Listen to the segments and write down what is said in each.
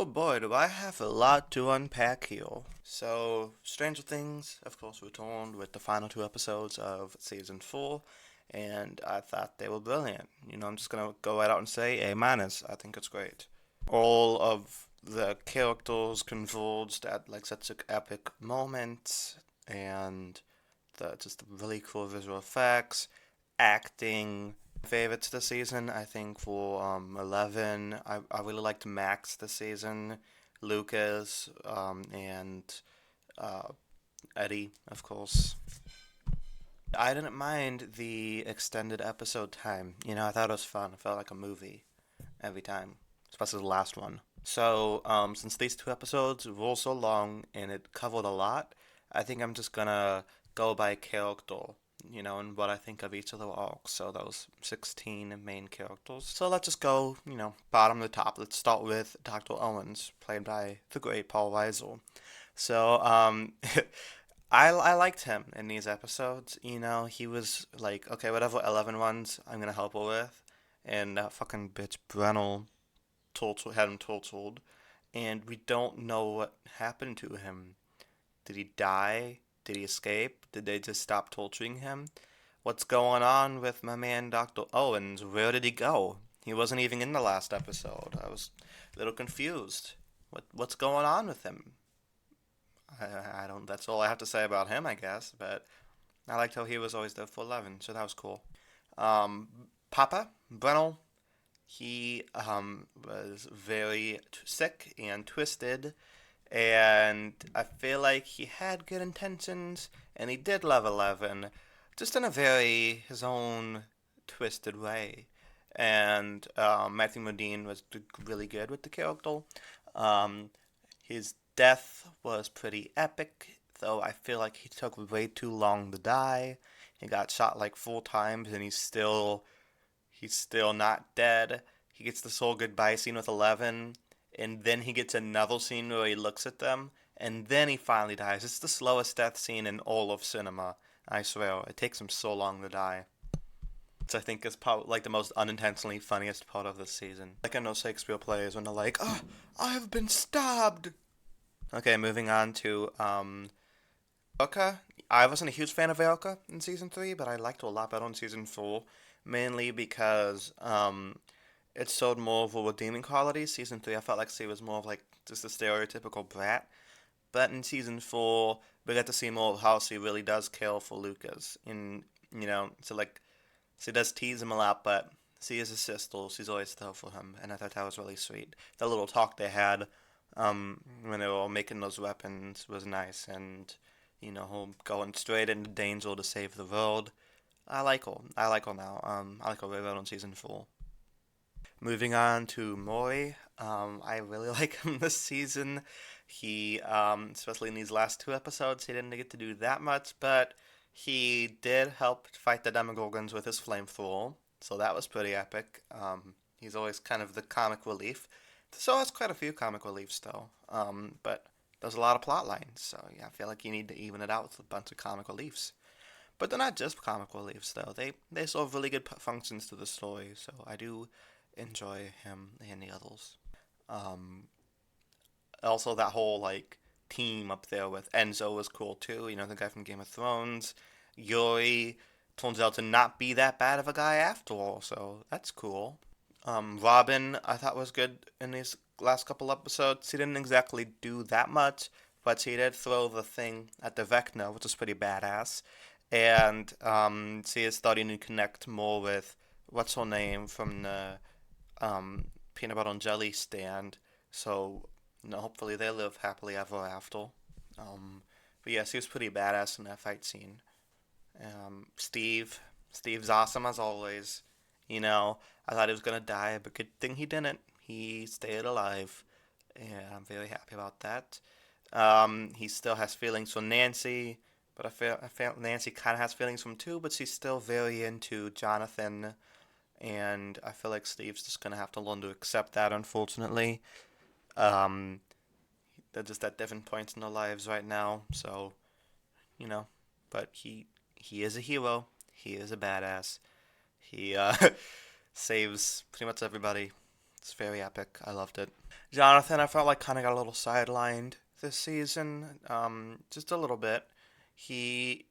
boy, do I have a lot to unpack here. So, Stranger Things, of course, returned with the final two episodes of season 4, and I thought they were brilliant. I'm just gonna go right out and say A minus. I think it's great. All of the characters converged at like such an epic moment, and just the really cool visual effects, acting. Favorites this season, I think for 11, I really liked Max this season, Lucas, and uh, Eddie, of course. I didn't mind the extended episode time. I thought it was fun. It felt like a movie every time, especially the last one. So, since these two episodes were so long and it covered a lot, I think I'm just gonna go by character, and what I think of each of the arcs. So those 16 main characters. So let's just go, bottom to top. Let's start with Dr. Owens, played by the great Paul Weisel. So, I liked him in these episodes. He was like, okay, whatever 11 ones I'm gonna help her with, and that fucking bitch Brennel had him tortured, and we don't know what happened to him. Did he die? Did he escape? Did they just stop torturing him? What's going on with my man Dr. Owens? Where did he go? He wasn't even in the last episode. I was a little confused. What's going on with him? I don't. That's all I have to say about him, I guess. But I liked how he was always there for 11, so that was cool. Um, Papa Brennel, he was very sick and twisted, and I feel like he had good intentions, and he did love 11, just in a very his own twisted way. And Matthew Modine was really good with the character. Um, his death was pretty epic, though I feel like he took way too long to die. He got shot like 4 times, and he's still not dead. He gets the soul goodbye scene with 11, and then he gets another scene where he looks at them, and then he finally dies. It's the slowest death scene in all of cinema. I swear, it takes him so long to die. Which I think is probably like the most unintentionally funniest part of this season. Like in those Shakespeare plays when they're like, "Oh, I have been stabbed." Okay, moving on to Erica. I wasn't a huge fan of Erica in season 3, but I liked her a lot better in season 4, mainly because it showed more of a redeeming qualities. Season 3, I felt like she was more of like just a stereotypical brat. But in season 4, we get to see more of how she really does care for Lucas. And, so like, she does tease him a lot, but she is his sister. She's always there for him. And I thought that was really sweet. The little talk they had when they were all making those weapons was nice. And, her going straight into danger to save the world. I like her. I like her now. I like her way better in season 4. Moving on to Maury, I really like him this season. He, especially in these last two episodes, he didn't get to do that much, but he did help fight the Demogorgons with his flamethrower, so that was pretty epic. He's always kind of the comic relief. So has quite a few comic reliefs though, but there's a lot of plot lines, so yeah, I feel like you need to even it out with a bunch of comic reliefs. But they're not just comic reliefs though. They serve really good functions to the story, so I do enjoy him and the others. Um, Also, that whole like team up there with Enzo was cool too. The guy from Game of Thrones. Yuri turns out to not be that bad of a guy after all, so that's cool. Robin, I thought was good in these last couple episodes. He didn't exactly do that much, but he did throw the thing at the Vecna, which is pretty badass. And she is starting to connect more with what's her name from the peanut butter and jelly stand. So, hopefully they live happily ever after. But yes, he was pretty badass in that fight scene. Steve's awesome as always. I thought he was gonna die, but good thing he didn't. He stayed alive, and I'm very happy about that. He still has feelings for Nancy, but I feel Nancy kind of has feelings for him too, but she's still very into Jonathan, and I feel like Steve's just gonna have to learn to accept that, unfortunately. Um, they're just at different points in their lives right now, so you know. But he is a hero. He is a badass. He saves pretty much everybody. It's very epic. I loved it. Jonathan, I felt like kind of got a little sidelined this season, just a little bit. He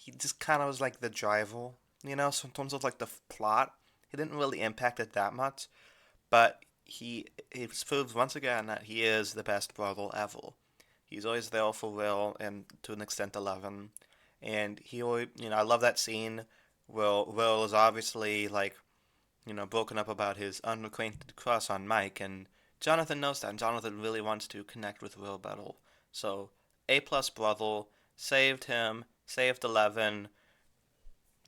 he just kind of was like the driver, so in terms of like the plot, he didn't really impact it that much, but he proves once again that he is the best brother ever. He's always there for Will and to an extent 11, and he always, I love that scene. Will is obviously like broken up about his unacquainted crush on Mike, and Jonathan knows that, and Jonathan really wants to connect with Will Battle. So, A plus brother saved him, saved 11,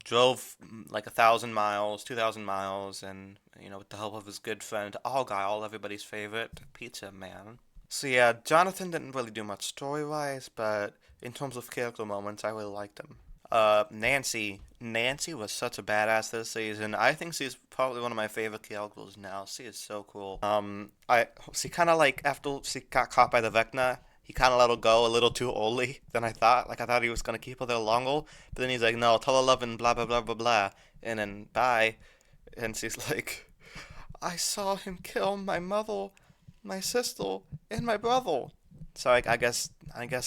drove like 1,000 miles, 2,000 miles, and with the help of his good friend Argyle, everybody's favorite pizza man. So yeah, Jonathan didn't really do much story wise, but in terms of character moments, I really liked him. Nancy. Nancy was such a badass this season. I think she's probably one of my favorite characters now. She is so cool. She kind of like after she got caught by the Vecna, he kind of let her go a little too early than I thought. Like I thought he was gonna keep her there longer, but then he's like, no, tell her love and blah blah blah blah blah, and then bye. And she's like, I saw him kill my mother, my sister, and my brother. So I guess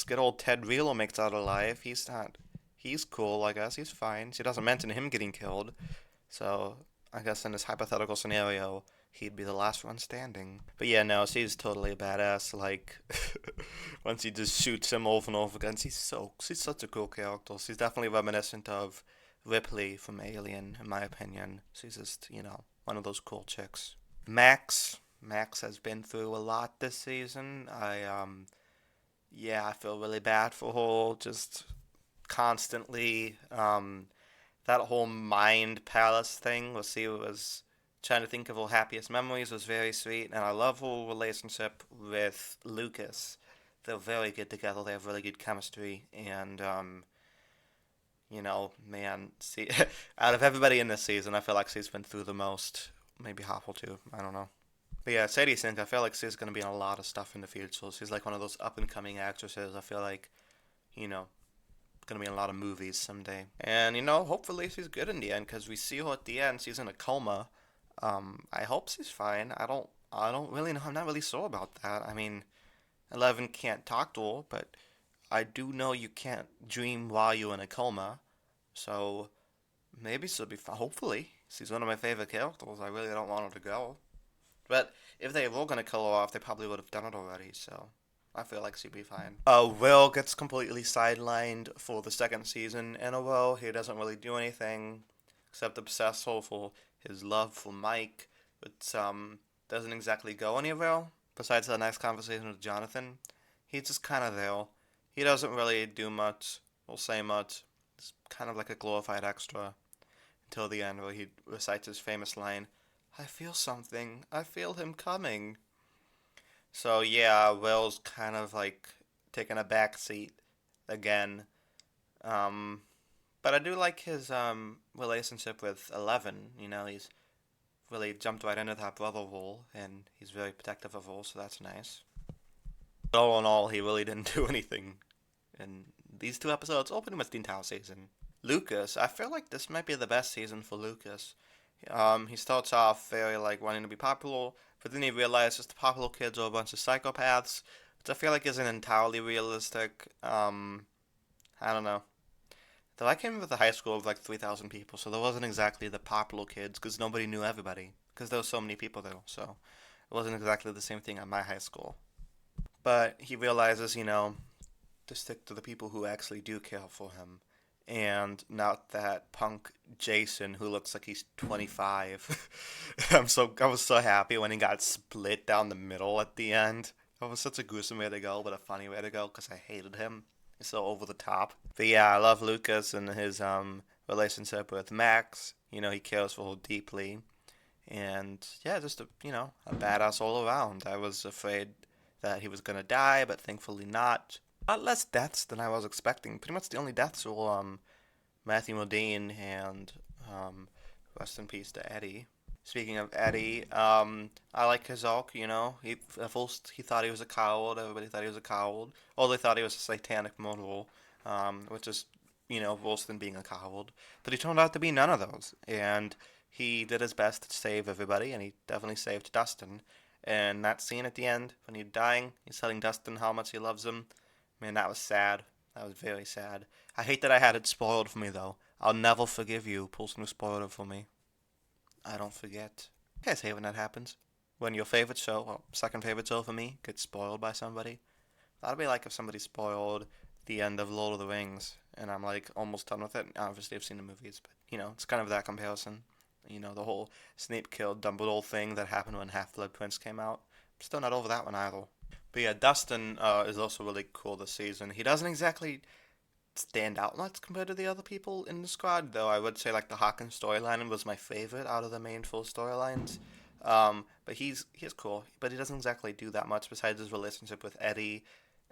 good old Ted Wheeler makes out alive. He's not. He's cool. I guess he's fine. She doesn't mention him getting killed. So I guess in this hypothetical scenario, he'd be the last one standing. But yeah, no, she's totally a badass. Like once he just shoots him over and over again, she's such a cool character. She's definitely reminiscent of Ripley from Alien, in my opinion. She's just one of those cool chicks. Max has been through a lot this season. Yeah, I feel really bad for her. Just constantly, that whole mind palace thing where she was trying to think of her happiest memories was very sweet, and I love her relationship with Lucas. They're very good together. They have really good chemistry, and man, see, out of everybody in this season, I feel like she's been through the most. Maybe half or two. I don't know. But yeah, Sadie Sink, I feel like she's gonna be in a lot of stuff in the future. She's like one of those up and coming actresses. I feel like, you know, gonna be in a lot of movies someday. And hopefully she's good in the end because we see her at the end. She's in a coma. I hope she's fine. I don't really know. I'm not really sure about that. I mean, 11 can't talk to her, but I do know you can't dream while you're in a coma. So maybe she'll be fine. Hopefully, she's one of my favorite characters. I really don't want her to go. But if they were gonna kill her off, they probably would have done it already. So I feel like she'd be fine. Will gets completely sidelined for the second season in a row. He doesn't really do anything except obsess over his love for Mike, but doesn't exactly go anywhere. Besides the nice conversation with Jonathan, he's just kind of there. He doesn't really do much or say much. It's kind of like a glorified extra until the end where he recites his famous line, I feel something. I feel him coming. So yeah, Will's kind of like taking a back seat again. Um, but I do like his relationship with Eleven. He's really jumped right into that brother role, and he's very protective of her, so that's nice. But all in all, he really didn't do anything in these two episodes, or pretty much the entire season. Lucas, I feel like this might be the best season for Lucas. He starts off very like wanting to be popular, but then he realizes the popular kids are a bunch of psychopaths, which I feel like isn't entirely realistic. I don't know. Though I came with a high school of like 3,000 people, so there wasn't exactly the popular kids because nobody knew everybody because there were so many people there. So it wasn't exactly the same thing at my high school. But he realizes, to stick to the people who actually do care for him, and not that punk Jason who looks like he's 25. I was so happy when he got split down the middle at the end. That was such a gruesome way to go, but a funny way to go because I hated him. He's so over the top. But yeah, I love Lucas and his relationship with Max. He cares for her deeply, and yeah, just a badass all around. I was afraid that he was gonna die, but thankfully not. A lot less deaths than I was expecting. Pretty much the only deaths were Matthew Modine and rest in peace to Eddie. Speaking of Eddie, I like his arc. He at first he thought he was a coward. Everybody thought he was a coward. Or they thought he was a satanic murderer, which is worse than being a coward. But he turned out to be none of those, and he did his best to save everybody, and he definitely saved Dustin. And that scene at the end, when he's dying, he's telling Dustin how much he loves him. Man, that was sad. That was very sad. I hate that I had it spoiled for me, though. I'll never forgive you, person who spoiled it for me. I don't forget. You guys hate when that happens. When your favorite show, well, second favorite show for me, gets spoiled by somebody. That'd be like if somebody spoiled the end of Lord of the Rings, and I'm like almost done with it. Obviously, I've seen the movies, but it's kind of that comparison. The whole Snape killed Dumbledore thing that happened when Half Blood Prince came out. I'm still not over that one either. But yeah, Dustin is also really cool this season. He doesn't exactly stand out much compared to the other people in the squad, though I would say like the Hawkins storyline was my favorite out of the main full storylines. But he's cool, but he doesn't exactly do that much besides his relationship with Eddie,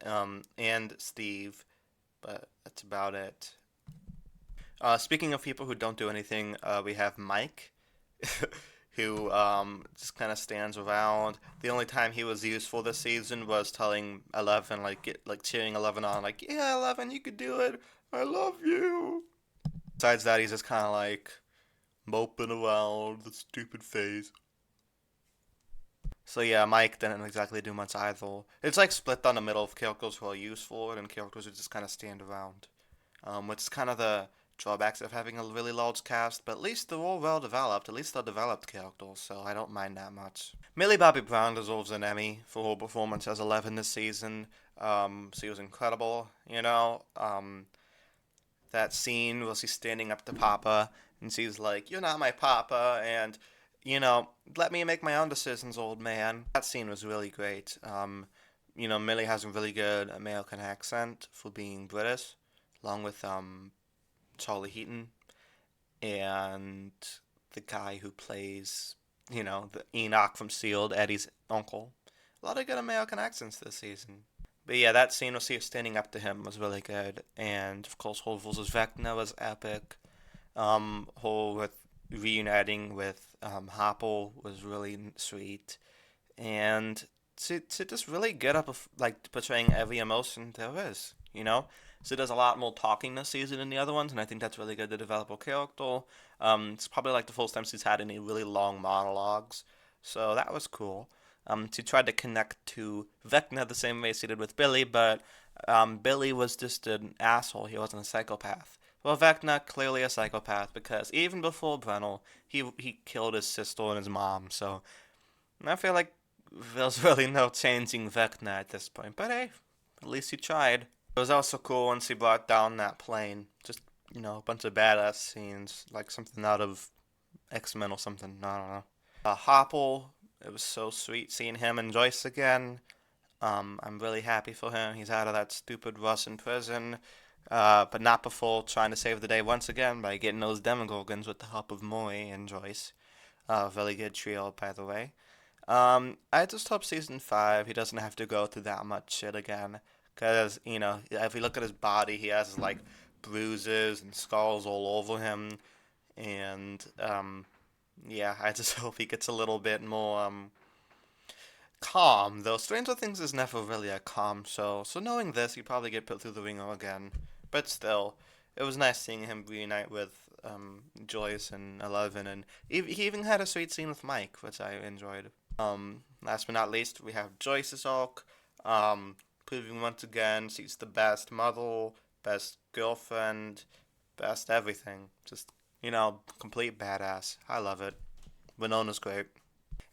and Steve. But that's about it. Speaking of people who don't do anything, we have Mike, who just kind of stands around. The only time he was useful this season was telling Eleven, like cheering Eleven on, like, "Yeah, Eleven, you could do it. I love you." Besides that, he's just kind of like moping around the stupid face. So yeah, Mike didn't exactly do much either. It's like split down the middle of characters who are useful and characters who just kind of stand around. Which is kind of the drawbacks of having a really large cast, but at least they're all well developed. At least they're developed characters, so I don't mind that much. Millie Bobby Brown deserves an Emmy for her performance as 11 this season. She was incredible, that scene where she's standing up to Papa, and she's like, "You're not my Papa," and let me make my own decisions, old man. That scene was really great. Millie has a really good American accent for being British, along with Charlie Heaton and the guy who plays, the Enoch from Sealed, Eddie's uncle. A lot of good American accents this season. But yeah, that scene with Steve standing up to him was really good, and of course, Hole vs. Vecna was epic. Whole with reuniting with Hopple was really sweet, and to just really get up like portraying every emotion there is, So it does a lot more talking this season than the other ones, and I think that's really good to develop a character. It's probably like the first time she's had any really long monologues, so that was cool. She tried to connect to Vecna the same way she did with Billy, but Billy was just an asshole. He wasn't a psychopath. Well, Vecna clearly a psychopath because even before Brennel, he killed his sister and his mom. So I feel like there's really no changing Vecna at this point. But hey, at least he tried. It was also cool once he brought down that plane. Just a bunch of badass scenes, like something out of X-Men or something. I don't know. Hopple, it was so sweet seeing him and Joyce again. I'm really happy for him. He's out of that stupid Russian prison. But not before trying to save the day once again by getting those Demogorgons with the help of Maury and Joyce. Really good trio, by the way. I just hope season 5 he doesn't have to go through that much shit again. Because, if you look at his body, he has, like, bruises and skulls all over him. And, yeah, I just hope he gets a little bit more, calm. Though Stranger Things is never really a calm show. So knowing this, he'd probably get put through the ringer again. But still, it was nice seeing him reunite with Joyce and Eleven. And he even had a sweet scene with Mike, which I enjoyed. Last but not least, we have Joyce's arc. Proving once again she's the best mother, best girlfriend, best everything. Just, complete badass. I love it. Winona's great.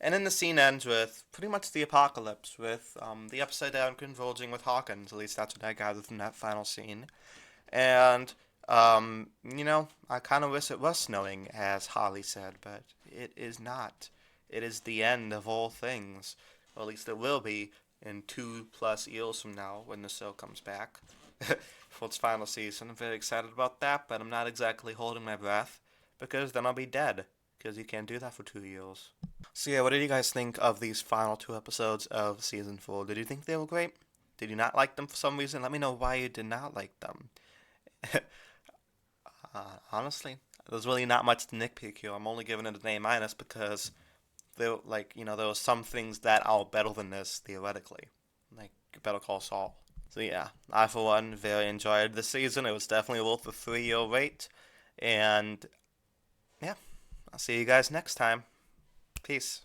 And then the scene ends with pretty much the apocalypse, with the Upside Down converging with Hawkins. At least that's what I gathered from that final scene. And, I kind of wish it was snowing, as Holly said, but it is not. It is the end of all things. Or at least it will be in 2+ years from now when the show comes back for its final season. I'm very excited about that, but I'm not exactly holding my breath because then I'll be dead. Because you can't do that for 2 years. So yeah, what did you guys think of these final 2 episodes of season 4? Did you think they were great? Did you not like them for some reason? Let me know why you did not like them. Honestly, there's really not much to nitpick here. I'm only giving it an A- because there were some things that are better than this theoretically, like Better Call Saul. So yeah, I for one very enjoyed this season. It was definitely worth the 3-year wait, and yeah, I'll see you guys next time. Peace.